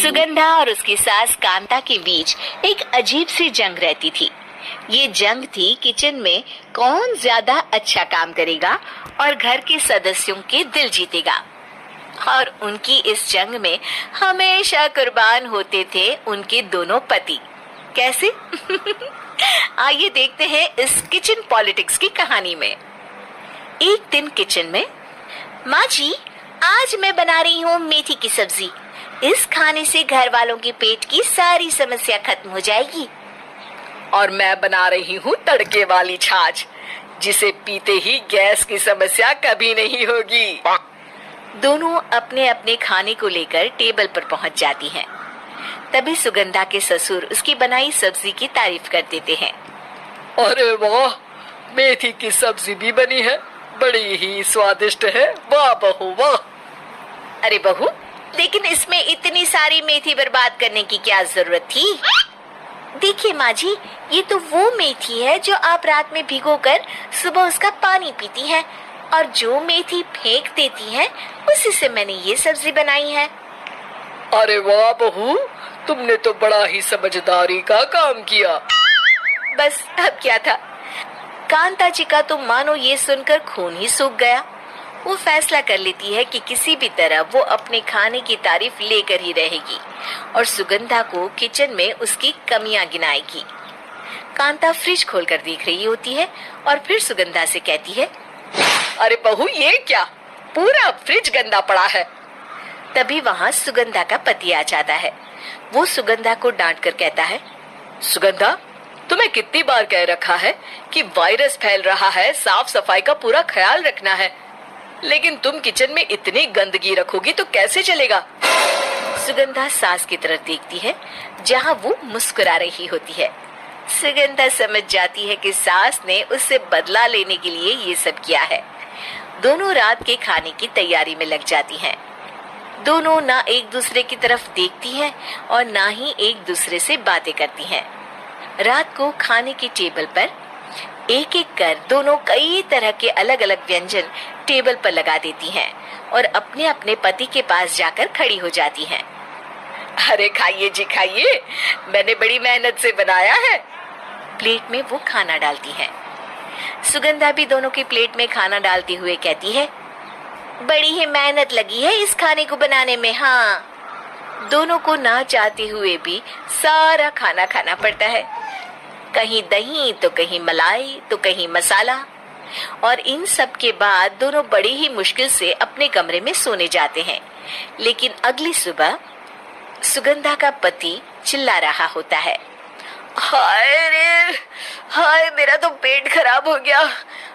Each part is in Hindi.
सुगंधा और उसकी सास कांता के बीच एक अजीब सी जंग रहती थी। ये जंग थी किचन में कौन ज्यादा अच्छा काम करेगा और घर के सदस्यों के दिल जीतेगा। और उनकी इस जंग में हमेशा कुर्बान होते थे उनके दोनों पति। कैसे? आइए देखते हैं इस किचन पॉलिटिक्स की कहानी में। एक दिन किचन में, माँ जी, आज मैं बना रही हूँ मेथी की सब्जी। इस खाने से घर वालों के पेट की सारी समस्या खत्म हो जाएगी। और मैं बना रही हूँ तड़के वाली छाछ, जिसे पीते ही गैस की समस्या कभी नहीं होगी। दोनों अपने अपने खाने को लेकर टेबल पर पहुँच जाती हैं। तभी सुगंधा के ससुर उसकी बनाई सब्जी की तारीफ कर देते हैं। अरे वाह, मेथी की सब्जी भी बनी है, बड़ी ही स्वादिष्ट है। वाह बहू वाह। अरे बहू, लेकिन इसमें इतनी सारी मेथी बर्बाद करने की क्या जरूरत थी? देखिए माँ जी, ये तो वो मेथी है जो आप रात में भिगोकर सुबह उसका पानी पीती हैं, और जो मेथी फेंक देती हैं, उसी से मैंने ये सब्जी बनाई है। अरे वाह बहू, तुमने तो बड़ा ही समझदारी का काम किया। बस अब क्या था, कांता जी का तो मानो ये सुनकर खून ही सूख गया। वो फैसला कर लेती है कि किसी भी तरह वो अपने खाने की तारीफ लेकर ही रहेगी और सुगंधा को किचन में उसकी कमियां गिनाएगी। कांता फ्रिज खोलकर देख रही होती है और फिर सुगंधा से कहती है, अरे बहू, ये क्या, पूरा फ्रिज गंदा पड़ा है। तभी वहाँ सुगंधा का पति आ जाता है। वो सुगंधा को डांट कर कहता है, सुगंधा, तुम्हें कितनी बार कह रखा है कि वायरस फैल रहा है, साफ सफाई का पूरा ख्याल रखना है, लेकिन तुम किचन में इतनी गंदगी रखोगी तो कैसे चलेगा। सुगंधा सास की तरफ देखती है जहाँ वो मुस्कुरा रही होती है। सुगंधा समझ जाती है कि सास ने उससे बदला लेने के लिए ये सब किया है। दोनों रात के खाने की तैयारी में लग जाती हैं। दोनों ना एक दूसरे की तरफ देखती हैं और ना ही एक दूसरे से बातें करती हैं। रात को खाने की टेबल पर एक एक कर दोनों कई तरह के अलग अलग व्यंजन टेबल पर लगा देती हैं और अपने अपने पति के पास जाकर खड़ी हो जाती हैं। अरे खाइए जी खाइए, मैंने बड़ी मेहनत से बनाया है। प्लेट में वो खाना डालती है। सुगंधा भी दोनों की प्लेट में खाना डालते हुए कहती है, बड़ी ही मेहनत लगी है इस खाने को बनाने में। हाँ, दोनों को ना चाहते हुए भी सारा खाना खाना पड़ता है। कहीं दही तो कहीं मलाई तो कहीं मसाला। और इन सब के बाद दोनों बड़ी ही मुश्किल से अपने कमरे में सोने जाते हैं। लेकिन अगली सुबह सुगंधा का पति चिल्ला रहा होता है, हाय रे, हाय मेरा तो पेट खराब हो गया,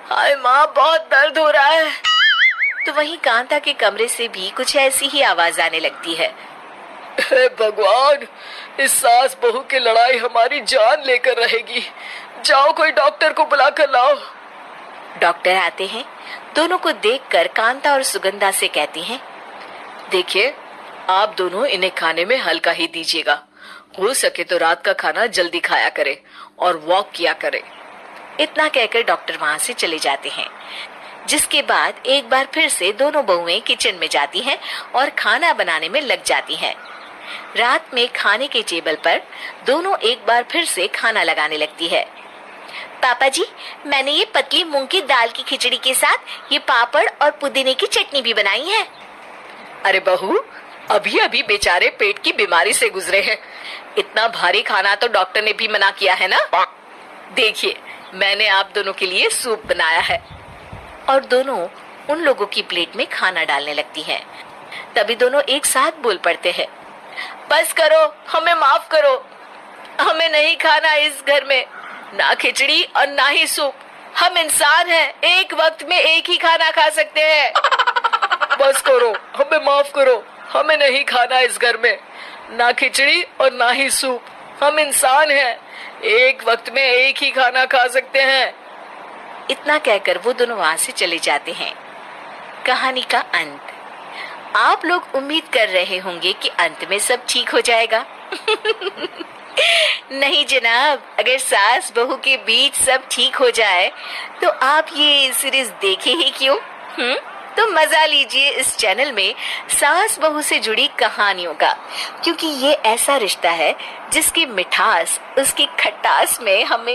हाय माँ बहुत दर्द हो रहा है। तो वहीं कांता के कमरे से भी कुछ ऐसी ही आवाज आने लगती है। हे भगवान, इस सास बहू की लड़ाई हमारी जान लेकर रहेगी। जाओ कोई डॉक्टर को बुला कर लाओ। डॉक्टर आते हैं। दोनों को देखकर कांता और सुगंधा से कहती हैं, देखिए, आप दोनों इन्हें खाने में हल्का ही दीजिएगा। हो सके तो रात का खाना जल्दी खाया करें और वॉक किया करें। इतना कहकर डॉक्टर वहाँ से चले जाते हैं। जिसके बाद एक बार फिर से दोनों बहुएं किचन में जाती हैं और खाना बनाने में लग जाती हैं। रात में खाने के टेबल पर दोनों एक बार फिर से खाना लगाने लगती है। पापा जी, मैंने ये पतली मूंग की दाल की खिचड़ी के साथ ये पापड़ और पुदीने की चटनी भी बनाई है। अरे बहू, अभी अभी बेचारे पेट की बीमारी से गुजरे हैं, इतना भारी खाना तो डॉक्टर ने भी मना किया है ना। देखिए, मैंने आप दोनों के लिए सूप बनाया है। और दोनों उन लोगों की प्लेट में खाना डालने लगती हैं। तभी दोनों एक साथ बोल पड़ते हैं, बस करो, हमें माफ करो, हमें नहीं खाना इस घर में ना खिचड़ी और ना ही सूप। हम इंसान हैं, एक वक्त में एक ही खाना खा सकते हैं। बस करो, हमें माफ करो, हमें नहीं खाना इस घर में ना खिचड़ी और ना ही सूप। हम इंसान हैं, एक वक्त में एक ही खाना खा सकते हैं। इतना कहकर वो दोनों वहां से चले जाते हैं। कहानी का अंत। आप लोग उम्मीद कर रहे होंगे कि अंत में सब ठीक हो जाएगा। नहीं जनाब, अगर सास बहू के बीच सब ठीक हो जाए तो आप ये सीरीज देखे ही क्यों? तो मजा लीजिए इस चैनल में सास बहू से जुड़ी कहानियों का, क्योंकि ये ऐसा रिश्ता है जिसकी मिठास उसकी खटास में हमें